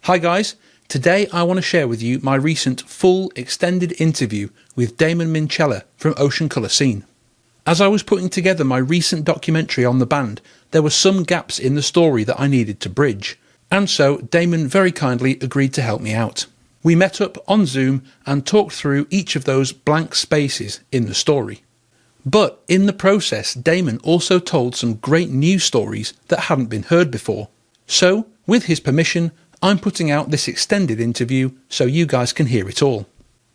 Hi guys, today I want to share with you my recent full extended interview with Damon Minchella from Ocean Colour Scene. As I was putting together my recent documentary on the band, there were some gaps in the story that I needed to bridge, and so Damon very kindly agreed to help me out. We met up on Zoom and talked through each of those blank spaces in the story. But in the process, Damon also told some great news stories that hadn't been heard before. So, with his permission, I'm putting out this extended interview so you guys can hear it all.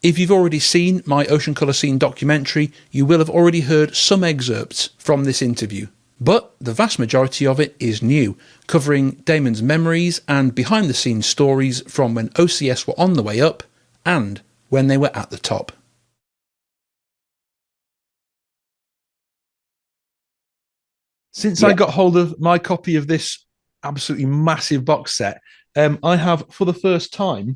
If you've already seen my Ocean Colour Scene documentary, you will have already heard some excerpts from this interview. But the vast majority of it is new, covering Damon's memories and behind-the-scenes stories from when OCS were on the way up and when they were at the top. Since I got hold of my copy of this absolutely massive box set, I have, for the first time,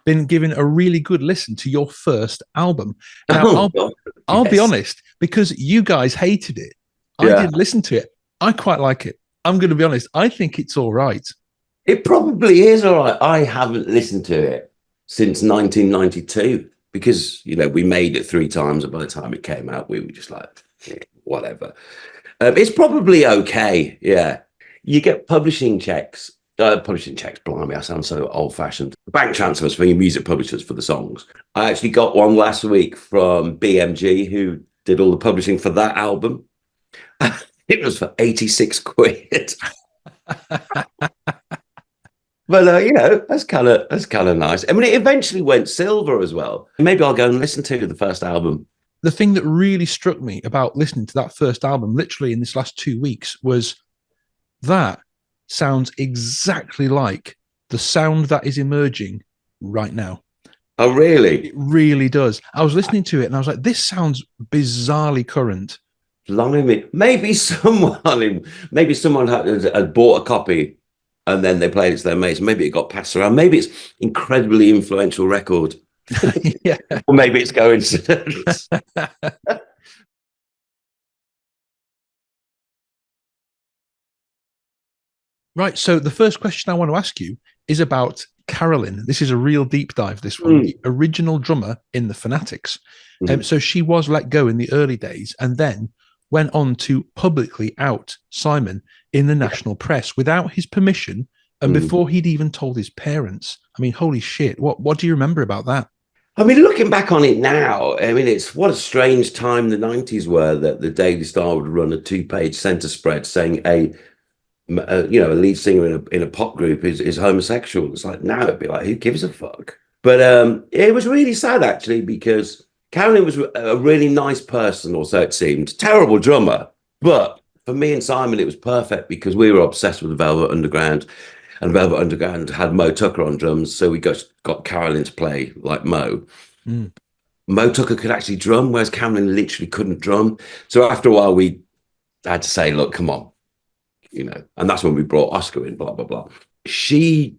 been given a really good listen to your first album. Now, I'll be honest, because you guys hated it, I did listen to it. I quite like it. I'm going to be honest. I think it's all right. It probably is all right. I haven't listened to it since 1992 because, you know, we made it 3 times and by the time it came out, we were just like, whatever. It's probably okay. Yeah. You get publishing checks, blimey, I sound so old fashioned. Bank transfers for your music publishers for the songs. I actually got one last week from BMG who did all the publishing for that album. It was for 86 quid. But you know, that's kind of nice. I mean, it eventually went silver as well. Maybe I'll go and listen to the first album. The thing that really struck me about listening to that first album, literally in this last 2 weeks, was that sounds exactly like the sound that is emerging right now. Oh, really? It really does. I was listening to it and I was like, this sounds bizarrely current. Blimey. Maybe someone had bought a copy and then they played it to their mates. Maybe it got passed around. Maybe it's incredibly influential record. Yeah. Or maybe it's coincidence. Right. So the first question I want to ask you is about Carolyn. This is a real deep dive, this one. The original drummer in the Fanatics. So she was let go in the early days and then went on to publicly out Simon in the national press without his permission and before he'd even told his parents. I mean, holy shit. What do you remember about that? I mean, looking back on it now, I mean, it's what a strange time the 90s were that the Daily Star would run a 2-page centre spread saying a lead singer in a pop group is homosexual. It's like, now it'd be like, who gives a fuck? But it was really sad, actually, because Carolyn was a really nice person, or so it seemed. Terrible drummer. But for me and Simon, it was perfect because we were obsessed with the Velvet Underground. And Velvet Underground had Mo Tucker on drums. So we got Carolyn to play like Mo. Mo Tucker could actually drum, whereas Carolyn literally couldn't drum. So after a while, we had to say, look, come on. You know, and that's when we brought Oscar in, blah, blah, blah. She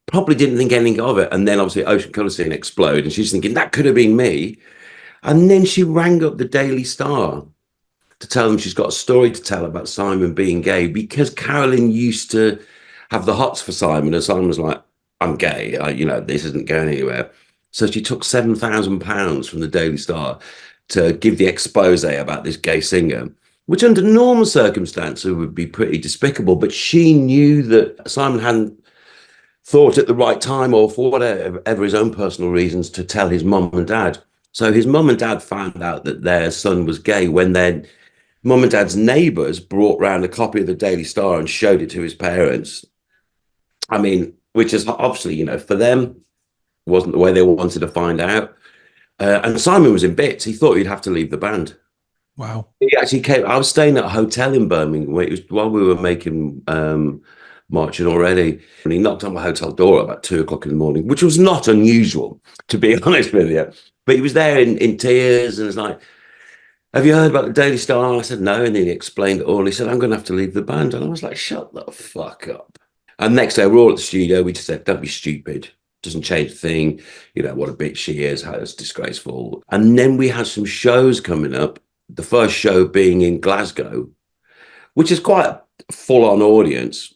probably didn't think anything of it. And then obviously Ocean Colour Scene exploded and she's thinking that could have been me. And then she rang up the Daily Star to tell them she's got a story to tell about Simon being gay because Carolyn used to have the hots for Simon and Simon was like, I'm gay, this isn't going anywhere. So she took £7,000 from the Daily Star to give the expose about this gay singer, which under normal circumstances would be pretty despicable. But she knew that Simon hadn't thought at the right time or for whatever his own personal reasons to tell his mum and dad. So his mum and dad found out that their son was gay when their mum and dad's neighbours brought round a copy of the Daily Star and showed it to his parents. I mean, which is obviously, for them, wasn't the way they wanted to find out. And Simon was in bits. He thought he'd have to leave the band. Wow. He actually came. I was staying at a hotel in Birmingham while we were making Marchin Already, and he knocked on my hotel door about 2:00 in the morning, which was not unusual, to be honest with you. But he was there in tears and was like, have you heard about the Daily Star? And I said, no. And then he explained it all. He said, I'm going to have to leave the band. And I was like, shut the fuck up. And next day, we're all at the studio. We just said, don't be stupid. Doesn't change a thing. What a bitch she is. How it's disgraceful. And then we had some shows coming up. The first show being in Glasgow, which is quite a full-on audience.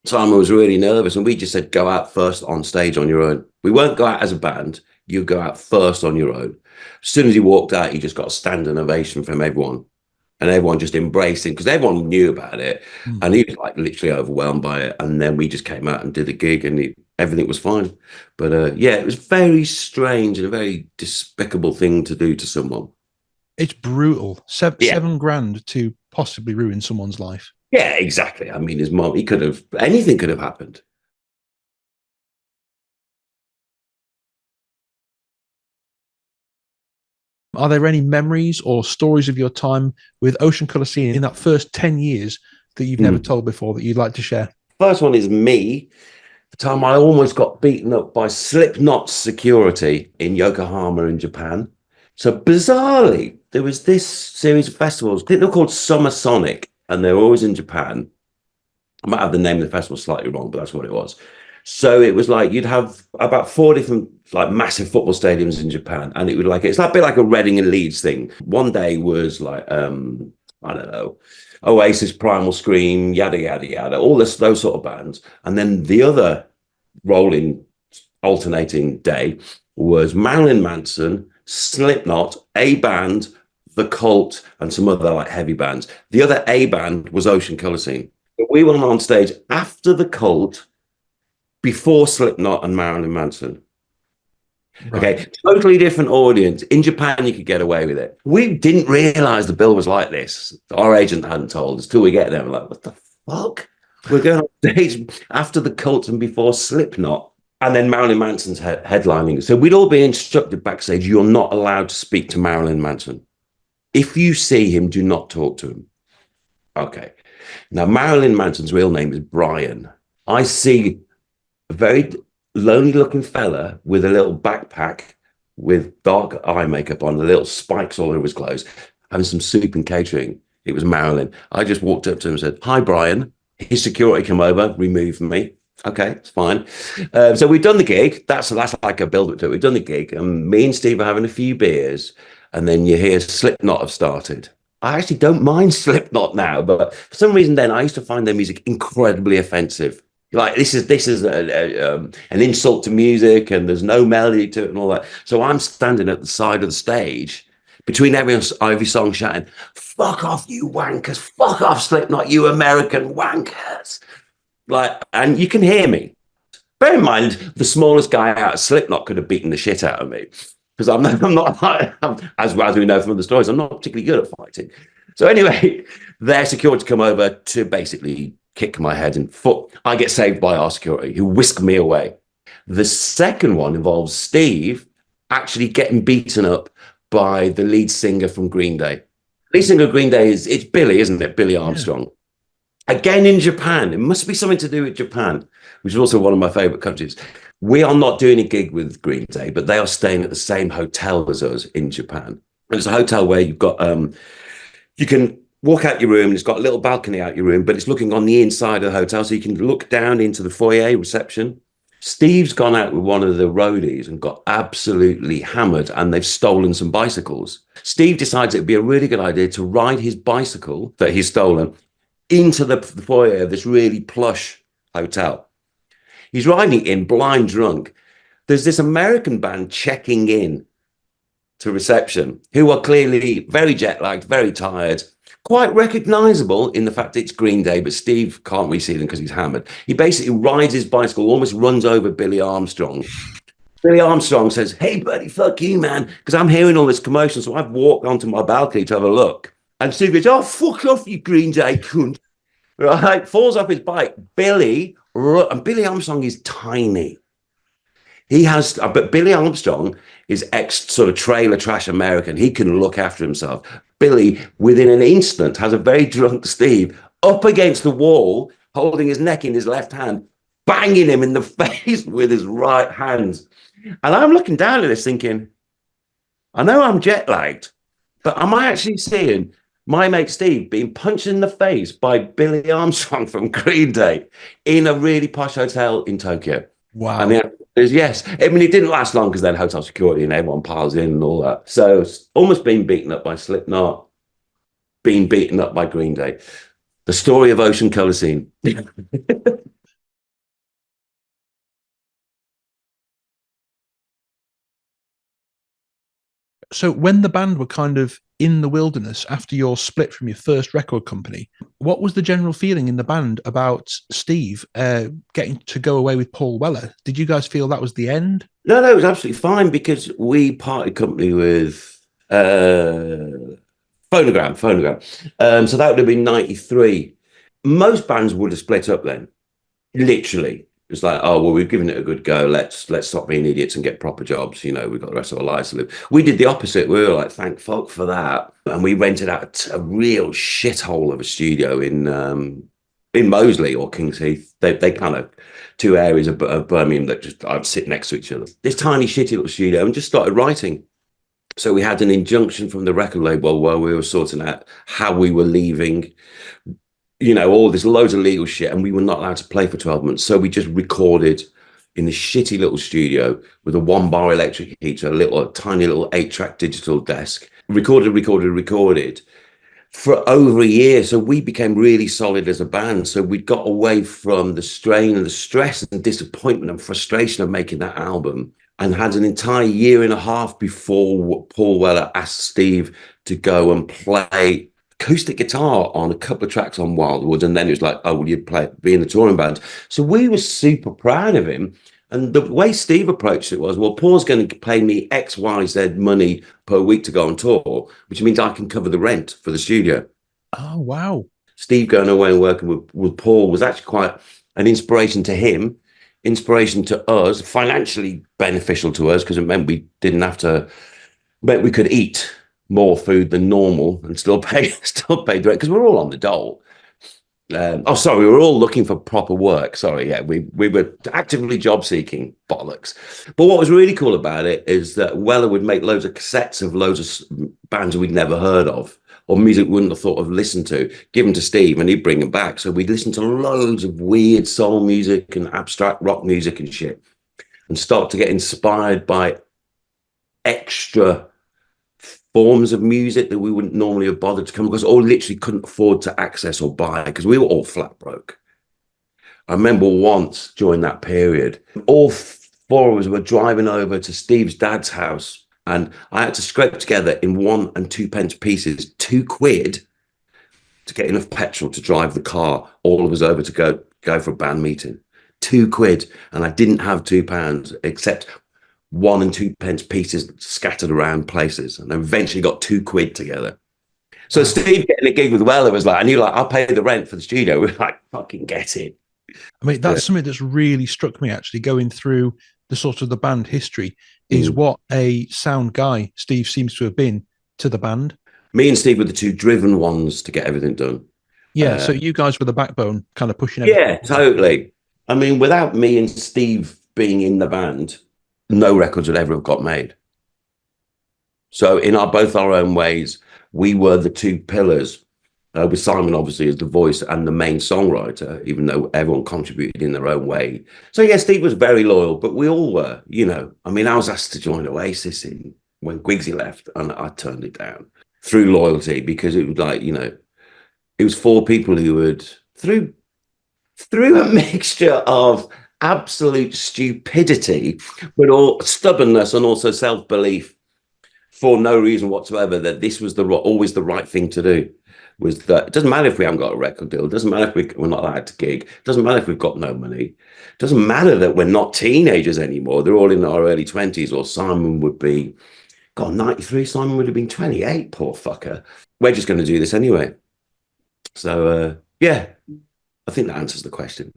Simon was really nervous, and we just said, go out first on stage on your own. We won't go out as a band. You go out first on your own. As soon as he walked out, he just got a standing ovation from everyone. And everyone just embraced him because everyone knew about it. Mm. And he was like literally overwhelmed by it. And then we just came out and did the gig, and everything was fine. But yeah, it was very strange and a very despicable thing to do to someone. It's brutal. Seven, Yeah. $7,000 to possibly ruin someone's life. Yeah, exactly. I mean, his mom, he could have, anything could have happened. Are there any memories or stories of your time with Ocean Colour Scene in that first 10 years that you've never told before that you'd like to share? First one is me. The time I almost got beaten up by Slipknot security in Yokohama in Japan. So bizarrely, there was this series of festivals. I think they're called Summer Sonic, and they're always in Japan. I might have the name of the festival slightly wrong, but that's what it was. So it was like you'd have about 4 different like massive football stadiums in Japan, and it would like it's like a bit like a Reading and Leeds thing. One day was like I don't know, Oasis, Primal Scream, yada yada yada, all those sort of bands, and then the other rolling alternating day was Marilyn Manson, Slipknot, A Band, The Cult, and some other like heavy bands. The other A band was Ocean Colour Scene. We went on stage after The Cult, before Slipknot and Marilyn Manson. Right. Okay, totally different audience. In Japan, you could get away with it. We didn't realize the bill was like this. Our agent hadn't told us till we get there. We're like, what the fuck? We're going on stage after The Cult and before Slipknot. And then Marilyn Manson's headlining. So we'd all be instructed backstage, you're not allowed to speak to Marilyn Manson. If you see him, do not talk to him. Okay. Now, Marilyn Manson's real name is Brian. I see a very lonely looking fella with a little backpack with dark eye makeup on, the little spikes all over his clothes, having some soup and catering. It was Marilyn. I just walked up to him and said, hi, Brian. His security come over, removed me. Okay, it's fine. So we've done the gig. That's like a build up to it. We've done the gig, and me and Steve are having a few beers, and then you hear Slipknot have started. I actually don't mind Slipknot now, but for some reason then I used to find their music incredibly offensive. Like this is an insult to music, and there's no melody to it and all that. So I'm standing at the side of the stage between every song shouting, fuck off, you wankers, fuck off, Slipknot, you American wankers. Like, and you can hear me. Bear in mind, the smallest guy out of Slipknot could have beaten the shit out of me. Because I'm not as we know from other stories, I'm not particularly good at fighting. So anyway, their security come over to basically kick my head and foot. I get saved by our security, who whisk me away. The second one involves Steve actually getting beaten up by the lead singer from Green Day. Lead singer of Green Day it's Billy, isn't it? Billy Armstrong. Yeah. Again in Japan. It must be something to do with Japan, which is also one of my favorite countries. We are not doing a gig with Green Day, but they are staying at the same hotel as us in Japan. And it's a hotel where you've got you can walk out your room, and it's got a little balcony out your room, but it's looking on the inside of the hotel, so you can look down into the foyer reception. Steve's gone out with one of the roadies and got absolutely hammered, and they've stolen some bicycles. Steve decides it'd be a really good idea to ride his bicycle that he's stolen into the foyer of this really plush hotel. He's riding in blind drunk. There's this American band checking in to reception who are clearly very jet lagged, very tired, quite recognizable in the fact that it's Green Day, but Steve can't really see them because he's hammered. He basically rides his bicycle, almost runs over Billy Armstrong. Billy Armstrong says, hey, buddy, fuck you, man, because I'm hearing all this commotion. So I've walked onto my balcony to have a look. And Steve goes, oh, fuck off, you Green Day cunt. Right, falls off his bike. Billy Armstrong is tiny. But Billy Armstrong is sort of trailer trash American. He can look after himself. Billy, within an instant, has a very drunk Steve up against the wall, holding his neck in his left hand, banging him in the face with his right hand. And I'm looking down at this thinking, I know I'm jet lagged, but am I actually seeing my mate Steve being punched in the face by Billy Armstrong from Green Day in a really posh hotel in Tokyo? Wow. And the answer is yes. I mean, it didn't last long because then hotel security and everyone piles in and all that. So it's almost being beaten up by Slipknot, being beaten up by Green Day. The story of Ocean Colour Scene. So when the band were kind of in the wilderness after your split from your first record company, what was the general feeling in the band about Steve getting to go away with Paul Weller? Did you guys feel that was the end? No, no, it was absolutely fine because we parted company with Phonogram. So that would have been 93. Most bands would have split up then, literally. It's like, oh, well, we've given it a good go. Let's stop being idiots and get proper jobs. You know, we've got the rest of our lives to live. We did the opposite. We were like, thank fuck for that. And we rented out a real shithole of a studio in Moseley or Kings Heath. They kind of two areas of Birmingham that just I'd sit next to each other. This tiny shitty little studio and just started writing. So we had an injunction from the record label while we were sorting out how we were leaving, you know, all this loads of legal shit, and we were not allowed to play for 12 months. So we just recorded in this shitty little studio with a 1 bar electric heater, a tiny little 8-track digital desk. Recorded for over a year. So we became really solid as a band. So we got away from the strain and the stress and disappointment and frustration of making that album, and had an entire year and a half before Paul Weller asked Steve to go and play acoustic guitar on a couple of tracks on Wildwood. And then it was like, oh, will you be in the touring band? So we were super proud of him. And the way Steve approached it was, well, Paul's going to pay me X, Y, Z money per week to go on tour, which means I can cover the rent for the studio. Oh, wow. Steve going away and working with Paul was actually quite an inspiration to him, inspiration to us, financially beneficial to us, because it meant we didn't have to, meant we could eat more food than normal and still pay the rent, because we're all on the dole. We were all looking for proper work. Sorry, yeah, we were actively job seeking, bollocks. But what was really cool about it is that Weller would make loads of cassettes of loads of bands we'd never heard of, or music we wouldn't have thought of listened to, give them to Steve and he'd bring them back. So we'd listen to loads of weird soul music and abstract rock music and shit, and start to get inspired by extra forms of music that we wouldn't normally have bothered to come across or literally couldn't afford to access or buy because we were all flat broke. I remember once during that period, all four of us were driving over to Steve's dad's house, and I had to scrape together in 1 and 2 pence pieces £2 to get enough petrol to drive the car, all of us over to go for a band meeting. £2, and I didn't have £2 except 1 and 2 pence pieces scattered around places, and eventually got £2 together. So Steve getting a gig with Weller was like, and you're like, I'll pay the rent for the studio. We're like, fucking get it. I mean, that's something that's really struck me actually going through the sort of the band history is what a sound guy Steve seems to have been to the band. Me and Steve were the two driven ones to get everything done. Yeah, so you guys were the backbone kind of pushing everything. Yeah, totally. I mean, without me and Steve being in the band, no records would ever have got made. So in both our own ways, we were the two pillars, with Simon obviously as the voice and the main songwriter, even though everyone contributed in their own way. So yeah, Steve was very loyal, but we all were, you know. I mean, I was asked to join Oasis when Quigsy left, and I turned it down through loyalty, because it was like, you know, it was 4 people who would, through a mixture of absolute stupidity, but all stubbornness and also self-belief, for no reason whatsoever, that this was always the right thing to do. Was that it doesn't matter if we haven't got a record deal, it doesn't matter if we're not allowed to gig, it doesn't matter if we've got no money, it doesn't matter that we're not teenagers anymore, they're all in our early 20s, or Simon would be, God, 93, Simon would have been 28, poor fucker. We're just going to do this anyway. So yeah, I think that answers the question.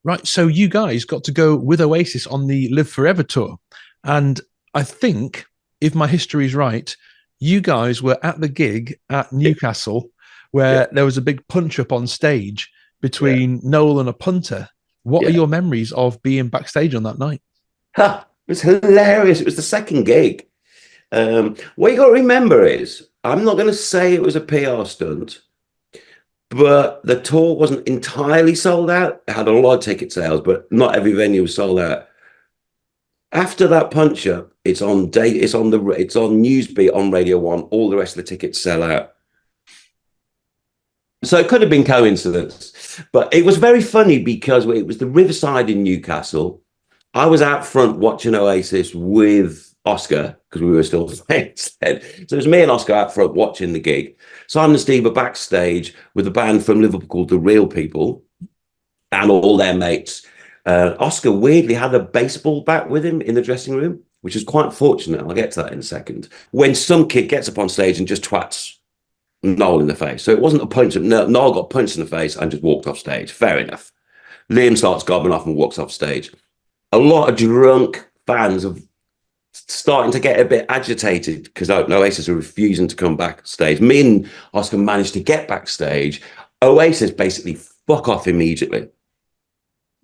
Right, so you guys got to go with Oasis on the Live Forever tour. And I think, if my history is right, you guys were at the gig at Newcastle where there was a big punch-up on stage between Noel and a punter. What are your memories of being backstage on that night? It was hilarious. It was the second gig. What you got to remember is, I'm not going to say it was a PR stunt, but the tour wasn't entirely sold out. It had a lot of ticket sales, but not every venue was sold out. After that punch up, it's on Newsbeat on Radio 1. All the rest of the tickets sell out. So it could have been coincidence, but it was very funny because it was the Riverside in Newcastle. I was out front watching Oasis with Oscar because we were still friends then. So it was me and Oscar out front watching the gig. Simon and Steve were backstage with a band from Liverpool called The Real People and all their mates. Oscar weirdly had a baseball bat with him in the dressing room, which is quite fortunate. I'll get to that in a second. When some kid gets up on stage and just twats Noel in the face. So it wasn't a punch. Noel got punched in the face and just walked off stage. Fair enough. Liam starts gobbling off and walks off stage. A lot of drunk fans of starting to get a bit agitated because Oasis are refusing to come backstage. Me and Oscar managed to get backstage. Oasis basically fuck off immediately.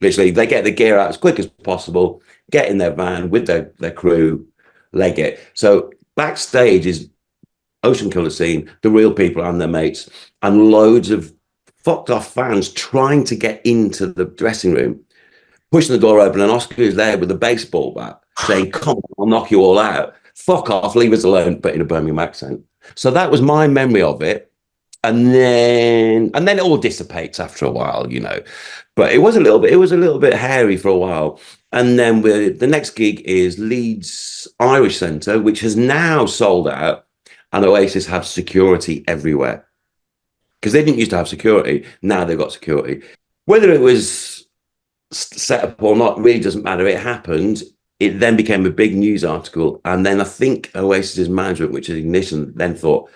Literally, they get the gear out as quick as possible, get in their van with their crew, leg it. So backstage is Ocean Colour Scene, The Real People and their mates, and loads of fucked off fans trying to get into the dressing room, pushing the door open, and Oscar is there with a baseball bat saying, "Come on, I'll knock you all out. Fuck off, leave us alone," but in a Birmingham accent. So that was my memory of it. And then it all dissipates after a while, you know. But it was a little bit hairy for a while. And then the next gig is Leeds Irish Centre, which has now sold out, and Oasis have security everywhere. Because they didn't used to have security, now they've got security. Whether it was set up or not really doesn't matter. It happened. It then became a big news article. And then I think Oasis's management, which is Ignition, then thought,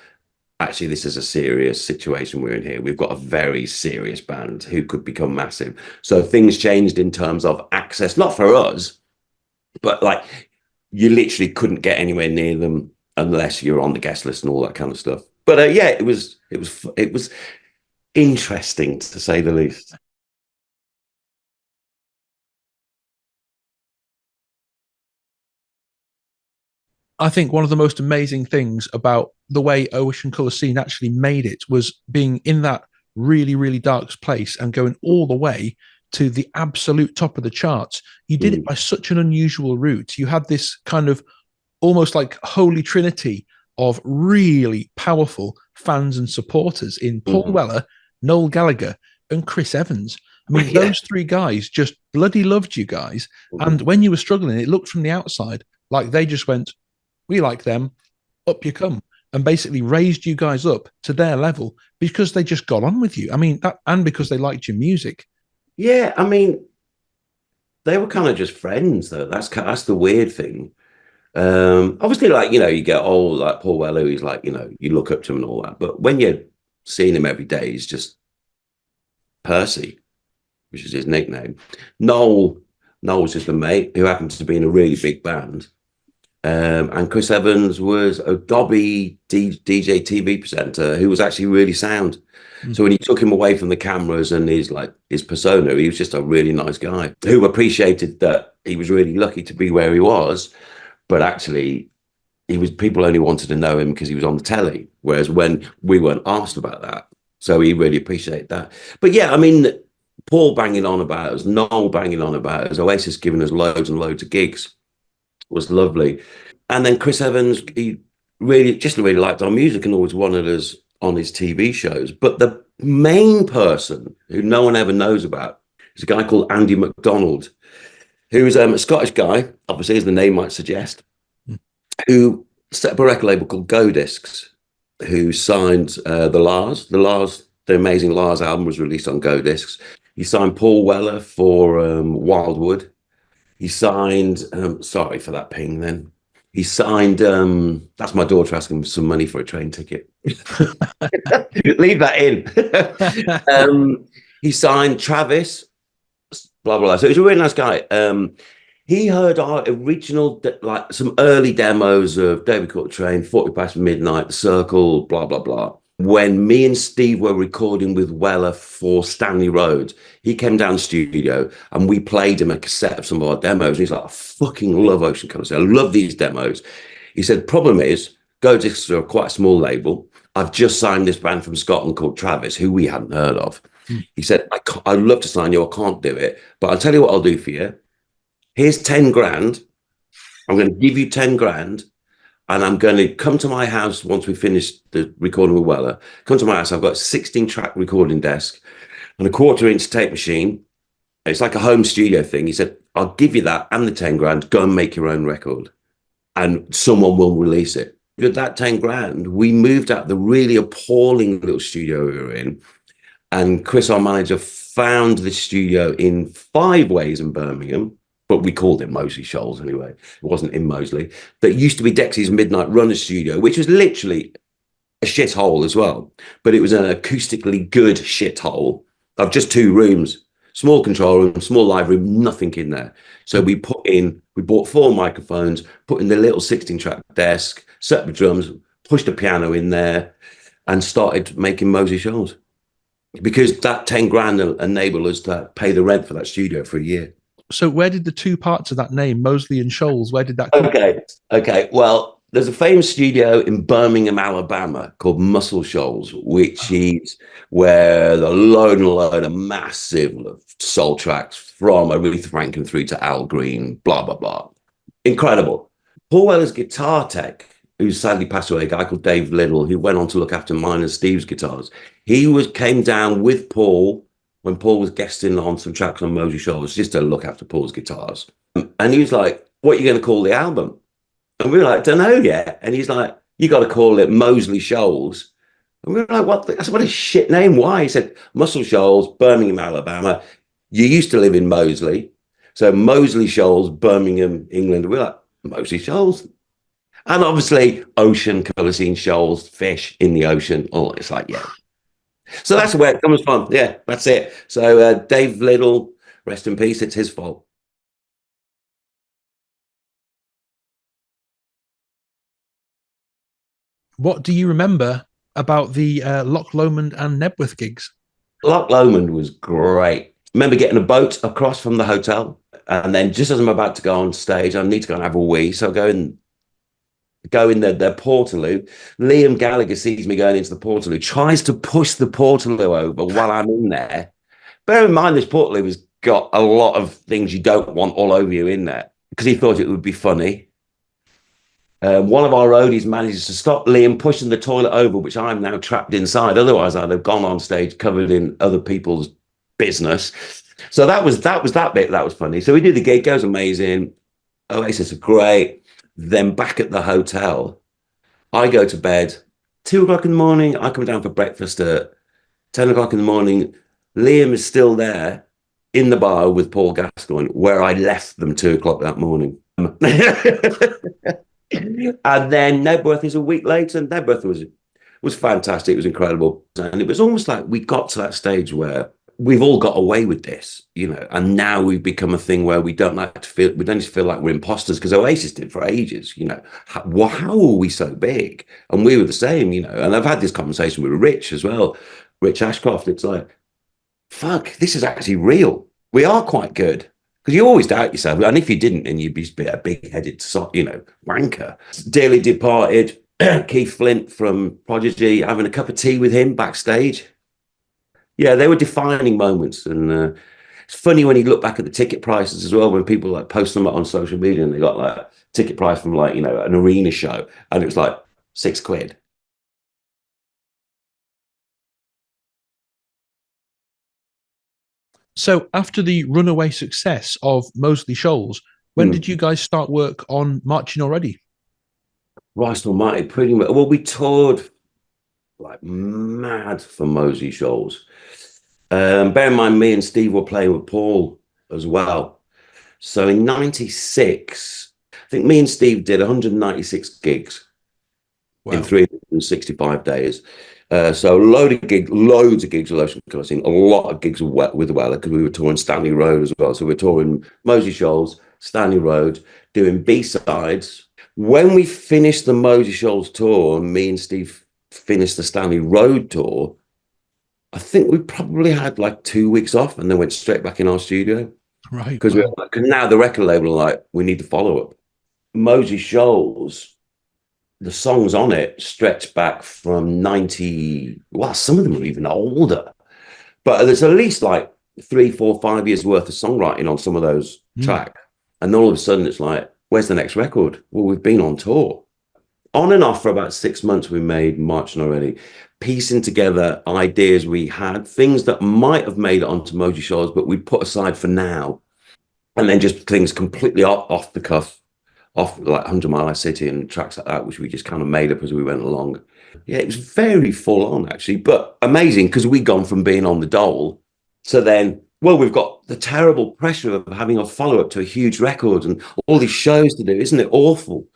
actually, this is a serious situation we're in here. We've got a very serious band who could become massive. So things changed in terms of access, not for us, but like you literally couldn't get anywhere near them unless you're on the guest list and all that kind of stuff. But yeah, it was interesting to say the least. I think one of the most amazing things about the way Ocean Colour Scene actually made it was being in that really, really dark place and going all the way to the absolute top of the charts. You did it by such an unusual route. You had this kind of almost like holy trinity of really powerful fans and supporters in Paul Weller, Noel Gallagher, and Chris Evans. I mean, those three guys just bloody loved you guys. And when you were struggling, it looked from the outside like they just went, "We like them, up you come," and basically raised you guys up to their level because they just got on with you. I mean, that, and because they liked your music. Yeah, I mean, they were kind of just friends, though. That's the weird thing. Obviously, like, you know, you get old, like Paul Weller, he's like, you know, you look up to him and all that. But when you're seeing him every day, he's just Percy, which is his nickname. Noel was just a mate who happened to be in a really big band. And Chris Evans was a Dobby DJ TV presenter who was actually really sound. So when you took him away from the cameras and his persona, he was just a really nice guy who appreciated that he was really lucky to be where he was. But actually, people only wanted to know him because he was on the telly. Whereas when we weren't asked about that, so he really appreciated that. But yeah, I mean, Paul banging on about us, Noel banging on about us, Oasis giving us loads and loads of gigs was lovely. And then Chris Evans, he really liked our music and always wanted us on his TV shows. But the main person who no one ever knows about is a guy called Andy McDonald, who is a Scottish guy, obviously, as the name might suggest, who set up a record label called Go Discs, who signed the Lars. The amazing Lars album was released on Go Discs. He signed Paul Weller for Wildwood. He signed, sorry for that ping then. He signed, that's my daughter asking for some money for a train ticket. Leave that in. He signed Travis, blah, blah, blah. So he's a really nice guy. He heard our original, like some early demos of David Caught Train, 40 Past Midnight, The Circle, blah, blah, blah. When me and Steve were recording with Weller for Stanley Road, he came down the studio and we played him a cassette of some of our demos. And he's like, "I fucking love Ocean Colour Scene. I love these demos." He said, "Problem is, Go Discs are quite a small label. I've just signed this band from Scotland called Travis, who we hadn't heard of." He said, "I'd love to sign you. I can't do it. But I'll tell you what I'll do for you. Here's 10 grand. I'm going to give you 10 grand. and I'm going to come to my house once we finish the recording with Weller. Come to my house. I've got a 16-track recording desk and a 1/4-inch tape machine. It's like a home studio thing. He said, I'll give you that and the 10 grand. Go and make your own record, and someone will release it. With that 10 grand, we moved out the really appalling little studio we were in. And Chris, our manager, found the studio in 5 Ways in Birmingham, but we called it Moseley Shoals anyway. It wasn't in Moseley. That used to be Dexy's Midnight Runner studio, which was literally a shithole as well. But it was an acoustically good shithole of just 2 rooms, small control room, small live room, nothing in there. So we bought 4 microphones, put in the little 16-track desk, set up the drums, pushed a piano in there, and started making Moseley Shoals. Because that 10 grand enabled us to pay the rent for that studio for a year. So where did the 2 parts of that name, Moseley and Shoals, where did that come from? Okay. Well, there's a famous studio in Birmingham, Alabama called Muscle Shoals, which is where the load of massive soul tracks from Aretha Franklin through to Al Green, blah, blah, blah. Incredible. Paul Weller's guitar tech, who sadly passed away, a guy called Dave Little, who went on to look after mine and Steve's guitars. He came down with Paul when Paul was guesting on some tracks on Moseley Shoals, just to look after Paul's guitars. And he was like, what are you going to call the album? And we were like, don't know yet. And he's like, you got to call it Moseley Shoals. And we were like, what a shit name. Why? He said, Muscle Shoals, Birmingham, Alabama. You used to live in Moseley. So Moseley Shoals, Birmingham, England. We're like, Moseley Shoals. And obviously, ocean, colour scene, shoals, fish in the ocean. Oh, it's like, yeah. So that's where it comes from. Yeah, that's it. So Dave Little, rest in peace. It's his fault. What do you remember about the Loch Lomond and Nebworth gigs? Loch Lomond was great. Remember getting a boat across from the hotel, and then just as I'm about to go on stage, I need to go and have a wee. So I go in their portaloo. Liam Gallagher sees me going into the portaloo, tries to push the portaloo over while I'm in there. Bear in mind, this portaloo has got a lot of things you don't want all over you in there, because he thought it would be funny. One of our roadies manages to stop Liam pushing the toilet over, which I'm now trapped inside. Otherwise, I'd have gone on stage covered in other people's business. So that was that bit. That was funny. So we do the gig, goes amazing. Oasis are great. Then back at the hotel, I go to bed, 2 o'clock in the morning. I come down for breakfast at 10 o'clock in the morning. Liam is still there in the bar with Paul Gascoigne, where I left them 2 o'clock that morning. And then Nebworth is a week later, and Nebworth was fantastic. It was incredible. And it was almost like we got to that stage where we've all got away with this, and now we've become a thing where we don't feel like we're imposters, because Oasis did for ages, how are we so big? And we were the same, and I've had this conversation with Rich as well, Rich Ashcroft. It's like, fuck, this is actually real. We are quite good, because you always doubt yourself, and if you didn't, then you'd be a big-headed, wanker. Dearly departed Keith Flint from Prodigy, having a cup of tea with him backstage. Yeah, they were defining moments, and it's funny when you look back at the ticket prices as well, when people like post them up on social media, and they got like ticket price from like an arena show, and it was like £6. So after the runaway success of Moseley Shoals, when did you guys start work on Marchin Already? Christ almighty, pretty much. Well, we toured like mad for Moseley Shoals. Bear in mind, me and Steve were playing with Paul as well. So in '96, I think me and Steve did 196 gigs in 365 days. So loads of gigs with Ocean Colour Scene, a lot of gigs with Weller, because we were touring Stanley Road as well. So we're touring Moseley Shoals, Stanley Road, doing B-sides. When we finished the Moseley Shoals tour, and me and Steve finished the Stanley Road tour, I think we probably had like 2 weeks off, and then went straight back in our studio. Right. Because now the record label are like, we need to follow up. Moseley Shoals, the songs on it stretch back from 90. Well, some of them are even older. But there's at least like 3, 4, 5 years worth of songwriting on some of those tracks. And all of a sudden it's like, where's the next record? Well, we've been on tour. On and off for about 6 months, we made Marchin Already, piecing together ideas we had, things that might have made it onto Moji Shoals, but we put aside for now, and then just things completely off the cuff, off like 100 Mile High City and tracks like that, which we just kind of made up as we went along. Yeah, it was very full on actually, but amazing because we'd gone from being on the dole to then, well, we've got the terrible pressure of having a follow up to a huge record and all these shows to do. Isn't it awful?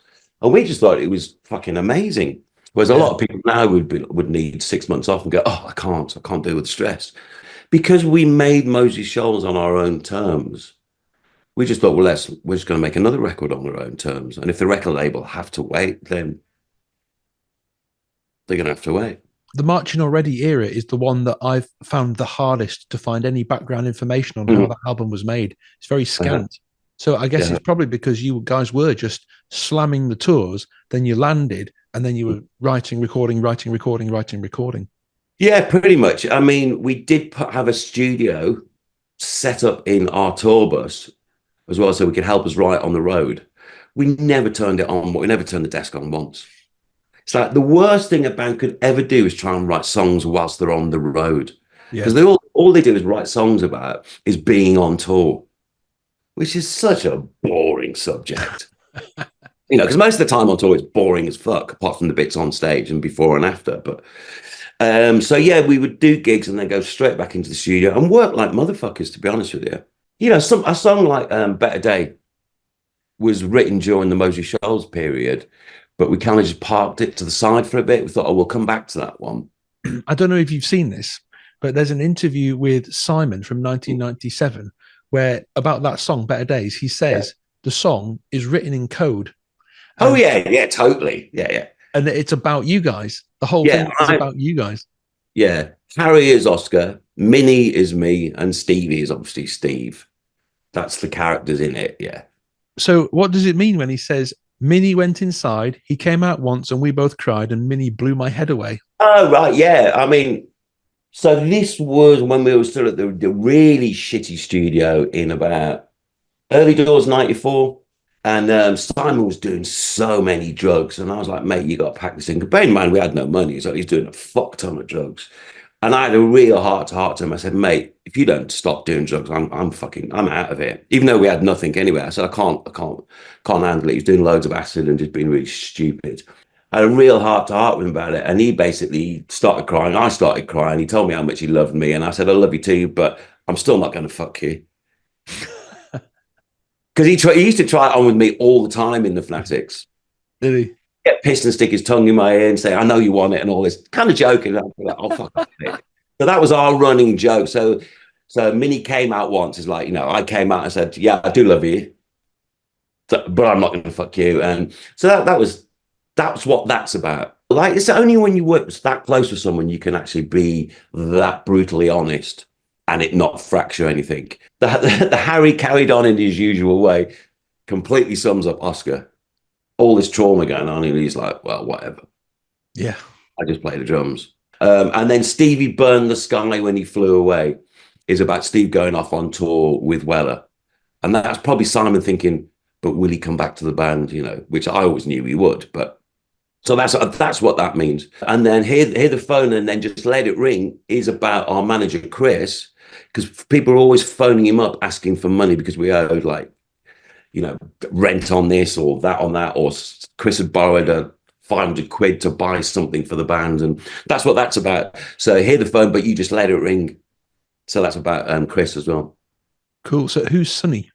And we just thought it was fucking amazing. Whereas a Yeah. lot of people now would need 6 months off and go, oh, I can't deal with the stress. Because we made Mosey Shoals on our own terms, we just thought, well, we're just going to make another record on our own terms. And if the record label have to wait, then they're going to have to wait. The Marching Already era is the one that I've found the hardest to find any background information on how Mhm. that album was made. It's very Uh-huh. scant. So I guess Yeah. it's probably because you guys were just slamming the tours, then you landed, and then you were writing, recording, writing, recording, writing, recording. Yeah, pretty much. I mean, we did have a studio set up in our tour bus as well, so we could help us write on the road. We never turned it on. We never turned the desk on once. It's like the worst thing a band could ever do is try and write songs whilst they're on the road, Yeah. because all they do is write songs about is being on tour, which is such a boring subject. Because most of the time on tour it's boring as fuck, apart from the bits on stage and before and after. But so yeah, we would do gigs and then go straight back into the studio and work like motherfuckers, to be honest with you. A song like Better Day was written during the Mosey Shoals period, but we kind of just parked it to the side for a bit. We thought, oh, we'll come back to that one. I don't know if you've seen this, but there's an interview with Simon from 1997 where about that song, Better Days, he says the song is written in code. Oh yeah, totally. Yeah. And it's about you guys. The whole thing is about you guys. Yeah. Harry is Oscar, Minnie is me, and Stevie is obviously Steve. That's the characters in it, yeah. So what does it mean when he says Minnie went inside, he came out once and we both cried and Minnie blew my head away? Oh, right, yeah. I mean, so this was when we were still at the really shitty studio in about early doors 94. And Simon was doing so many drugs. And I was like, mate, you got to pack this in. Bear in mind, we had no money. So he's doing a fuck ton of drugs. And I had a real heart to heart to him. I said, mate, if you don't stop doing drugs, I'm out of here. Even though we had nothing anyway. I said, I can't handle it. He's doing loads of acid and just being really stupid. I had a real heart to heart with him about it. And he basically started crying. I started crying. He told me how much he loved me. And I said, I love you too, but I'm still not going to fuck you. Because he used to try it on with me all the time in the Fanatics. Did he? Get pissed and stick his tongue in my ear and say, I know you want it and all this. Kind of joking. I'd be like, oh, fuck off. So that was our running joke. So Minnie came out once. It's like, I came out and said, yeah, I do love you, but I'm not going to fuck you. And so that's what that's about. Like, it's only when you work that close with someone you can actually be that brutally honest and it not fracture anything. The Harry carried on in his usual way completely sums up Oscar. All this trauma going on, and he's like, well, whatever. Yeah. I just play the drums. And then Stevie Burned the Sky When He Flew Away is about Steve going off on tour with Weller. And that's probably Simon thinking, but will he come back to the band, which I always knew he would. But so that's what that means. And then hear the phone and then just let it ring is about our manager, Chris, because people are always phoning him up asking for money because we owed rent on this or that on that, or Chris had borrowed a 500 quid to buy something for the band. And that's what that's about. So hear the phone, but you just let it ring. So that's about Chris as well. Cool. So who's Sonny?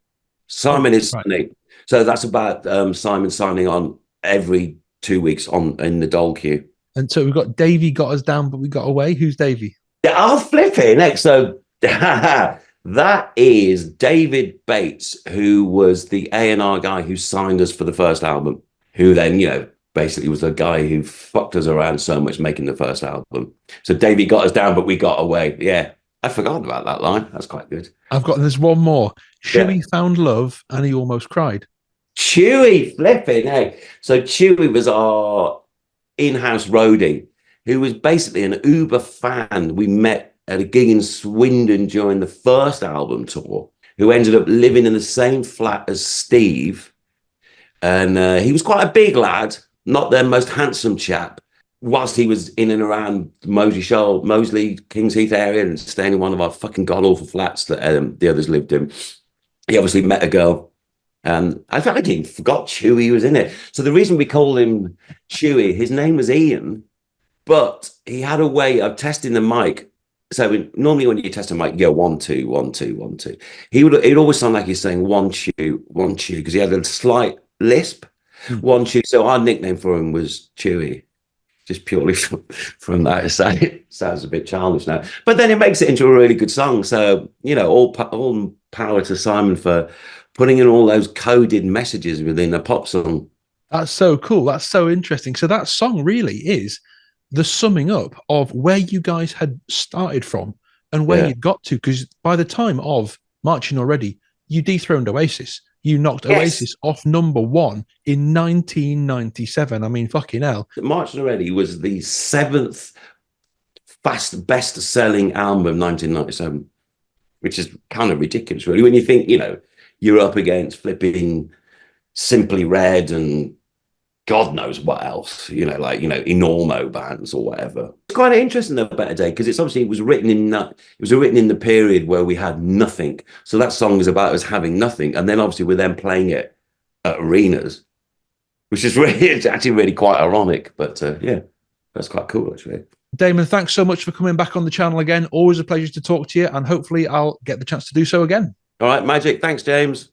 Simon is Sonny. So that's about Simon signing on every 2 weeks in the Dole queue. And so we've got Davey got us down, but we got away. Who's Davey? Yeah, I'll flip it next. So that is David Bates, who was the A&R guy who signed us for the first album, who then, basically was the guy who fucked us around so much making the first album. So Davey got us down, but we got away. Yeah, I forgot about that line. That's quite good. There's one more. Chewy found love and he almost cried. Chewy, flipping, hey. So Chewy was our in-house roadie, who was basically an Uber fan we met at a gig in Swindon during the first album tour, who ended up living in the same flat as Steve. And he was quite a big lad, not their most handsome chap. Whilst he was in and around Moseley, Kings Heath area, and staying in one of our fucking god awful flats that the others lived in, he obviously met a girl. And I even forgot Chewy was in it. So the reason we call him Chewy, his name was Ian, but he had a way of testing the mic. So normally when you test a mic, you go 1 2 1 2 1 2. It'd always sound like he's saying one chew, because he had a slight lisp. One chew. So our nickname for him was Chewy, just purely from that. It sounds a bit childish now, but then it makes it into a really good song. So all power to Simon for putting in all those coded messages within a pop song. That's so cool. That's so interesting. So that song really is the summing up of where you guys had started from and where you'd got to. Because by the time of Marchin Already, you dethroned Oasis. You knocked Oasis off #1 in 1997. I mean, fucking hell. Marchin Already was the 7th best-selling album of 1997, which is kind of ridiculous, really, when you think, you're up against flipping Simply Red and God knows what else, Enormo bands or whatever. It's quite interesting, though, Better Day, because it was written in the period where we had nothing. So that song is about us having nothing, and then obviously we're then playing it at arenas, which is it's actually really quite ironic. But that's quite cool, actually. Damon, thanks so much for coming back on the channel again. Always a pleasure to talk to you, and hopefully I'll get the chance to do so again. All right, magic. Thanks, James.